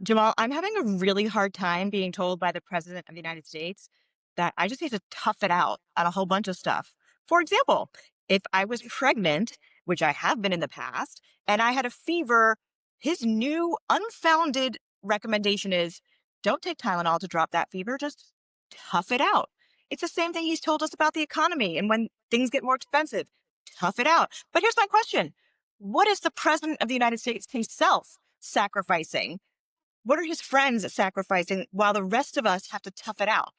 Jamal, I'm having a really hard time being told by the President of the United States that I just need to tough it out on a whole bunch of stuff. For example, if I was pregnant, which I have been in the past, and I had a fever, his new unfounded recommendation is don't take Tylenol to drop that fever, just tough it out. It's the same thing he's told us about the economy and when things get more expensive, tough it out. But here's my question. What is the President of the United States himself sacrificing? What are his friends sacrificing while the rest of us have to tough it out?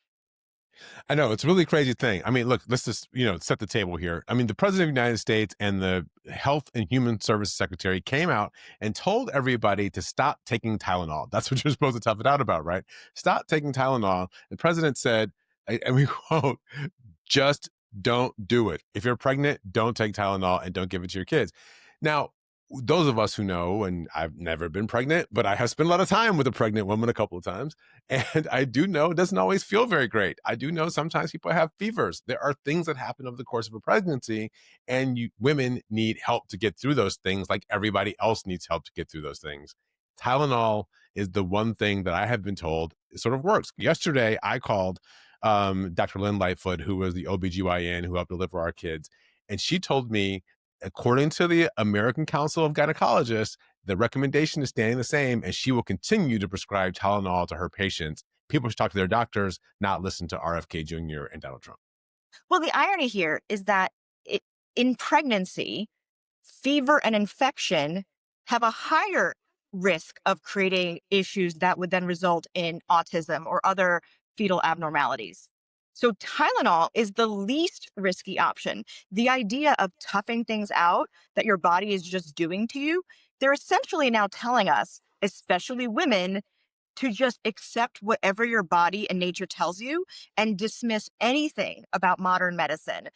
I know it's a really crazy thing. I mean, look, let's just set the table here. I mean, the president of the United States and the Health and Human Services Secretary came out and told everybody to stop taking Tylenol. That's what you're supposed to tough it out about, right? Stop taking Tylenol. The president said, and we quote, just don't do it. If you're pregnant, don't take Tylenol and don't give it to your kids. Now, those of us who know, and I've never been pregnant, but I have spent a lot of time with a pregnant woman a couple of times. And I do know it doesn't always feel very great. I do know sometimes people have fevers. There are things that happen over the course of a pregnancy, and women need help to get through those things like everybody else needs help to get through those things. Tylenol is the one thing that I have been told sort of works. Yesterday, I called Dr. Lynn Lightfoot, who was the OBGYN who helped deliver our kids. And she told me, according to the American Council of Gynecologists, the recommendation is staying the same, and she will continue to prescribe Tylenol to her patients. People should talk to their doctors, not listen to RFK Jr. and Donald Trump. Well, the irony here is that in pregnancy, fever and infection have a higher risk of creating issues that would then result in autism or other fetal abnormalities. So, Tylenol is the least risky option. The idea of toughing things out that your body is just doing to you, they're essentially now telling us, especially women, to just accept whatever your body and nature tells you and dismiss anything about modern medicine.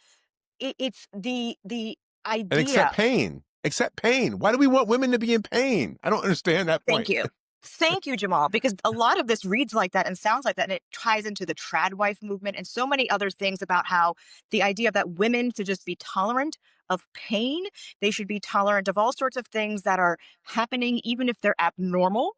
It's the And accept idea. pain. Accept pain. Why do we want women to be in pain? I don't understand that Thank point. you. Thank you, Jamal, because a lot of this reads like that and sounds like that, and it ties into the trad wife movement and so many other things about how the idea that women to just be tolerant of pain, they should be tolerant of all sorts of things that are happening, even if they're abnormal.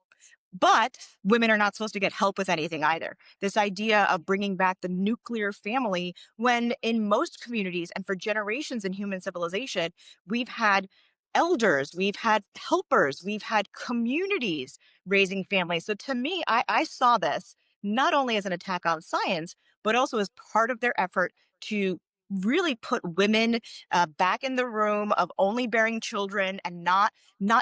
But women are not supposed to get help with anything either. This idea of bringing back the nuclear family, when in most communities and for generations in human civilization, we've had elders, we've had helpers, we've had communities raising families. So to me, I saw this not only as an attack on science, but also as part of their effort to really put women back in the room of only bearing children and not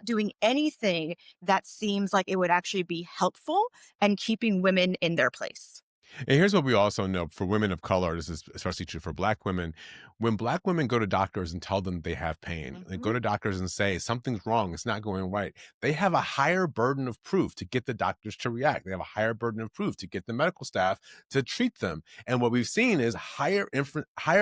doing anything that seems like it would actually be helpful and keeping women in their place. And here's what we also know for women of color, this is especially true for Black women. When Black women go to doctors and tell them they have pain, they go Mhm. to doctors and say something's wrong, it's not going right, they have a higher burden of proof to get the doctors to react. They have a higher burden of proof to get the medical staff to treat them. And what we've seen is higher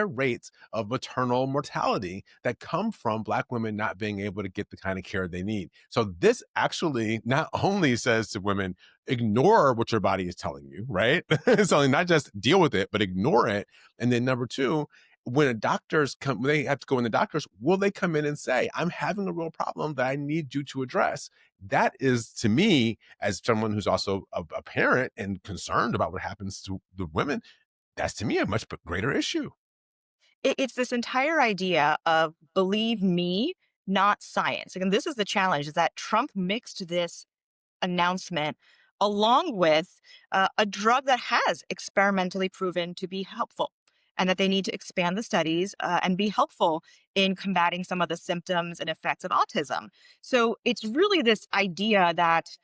rates of maternal mortality that come from Black women not being able to get the kind of care they need. So this actually not only says to women, ignore what your body is telling you, right? So not just deal with it, but ignore it. And then number two, when doctors come, when they have to go in the doctors, will they come in and say, I'm having a real problem that I need you to address? That is to me, as someone who's also a parent and concerned about what happens to the women, that's to me a much greater issue. It's this entire idea of believe me, not science. And this is the challenge is that Trump mixed this announcement along with a drug that has experimentally proven to be helpful and that they need to expand the studies and be helpful in combating some of the symptoms and effects of autism. So it's really this idea that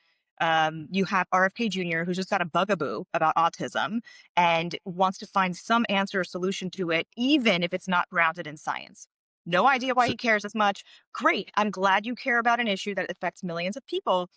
you have RFK Jr., who's just got a bugaboo about autism and wants to find some answer or solution to it, even if it's not grounded in science. No idea why So, he cares as much. Great. I'm glad you care about an issue that affects millions of people,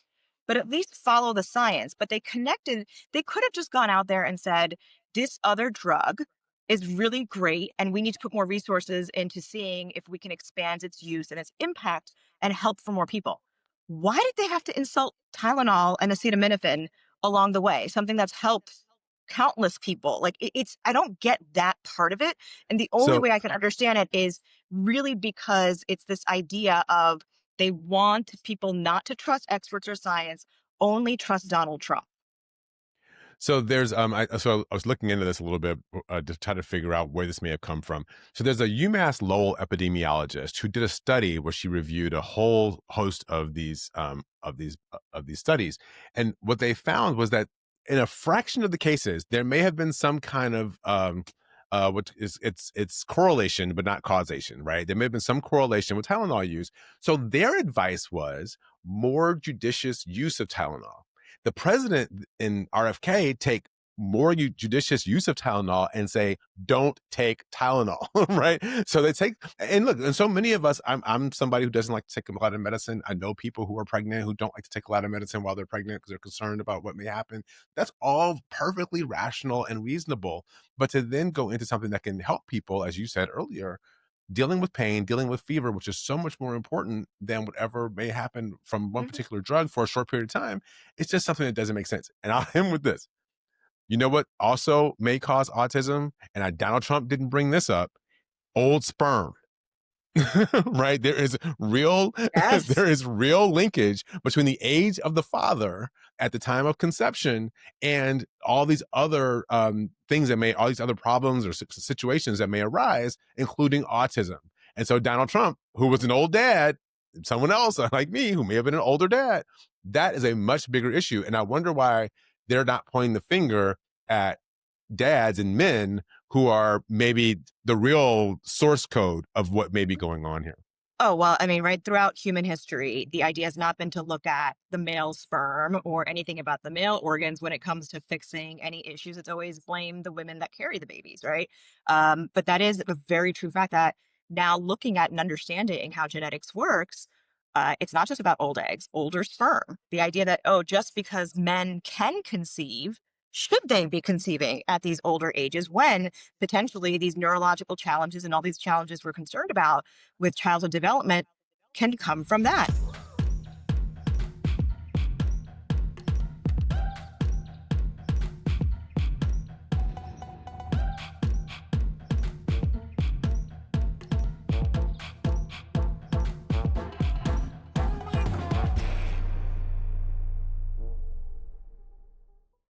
but at least follow the science. But they could have just gone out there and said, this other drug is really great, and we need to put more resources into seeing if we can expand its use and its impact and help for more people. Why did they have to insult Tylenol and acetaminophen along the way? Something that's helped countless people. Like I don't get that part of it. And the only so way I can understand it is really because it's this idea of they want people not to trust experts or science, only trust Donald Trump. So there's so I was looking into this a little bit to try to figure out where this may have come from. So there's a UMass Lowell epidemiologist who did a study where she reviewed a whole host of these studies, and what they found was that in a fraction of the cases there may have been some kind of what is it's correlation but not causation, right? There may have been some correlation with Tylenol use. So their advice was more judicious use of Tylenol. The president in RFK take more judicious use of Tylenol and say, don't take Tylenol, right? So they take, and look, and so many of us, I'm somebody who doesn't like to take a lot of medicine. I know people who are pregnant who don't like to take a lot of medicine while they're pregnant because they're concerned about what may happen. That's all perfectly rational and reasonable. But to then go into something that can help people, as you said earlier, dealing with pain, dealing with fever, which is so much more important than whatever may happen from one Mhm. particular drug for a short period of time. It's just something that doesn't make sense. And I'll end with this. You know what also may cause autism? And Donald Trump didn't bring this up. Old sperm. Right, there is real there Yes. is real linkage between the age of the father at the time of conception and all these other things that may all these other problems or situations that may arise, including autism. And so Donald Trump, who was an old dad, someone else like me who may have been an older dad, that is a much bigger issue. And I wonder why they're not pointing the finger at dads and men who are maybe the real source code of what may be going on here. Oh, well, I mean, right throughout human history, the idea has not been to look at the male sperm or anything about the male organs when it comes to fixing any issues. It's always blame the women that carry the babies, right? But that is a very true fact that now looking at and understanding how genetics works, it's not just about old eggs, older sperm. The idea that, oh, just because men can conceive, should they be conceiving at these older ages when potentially these neurological challenges and all these challenges we're concerned about with childhood development can come from that.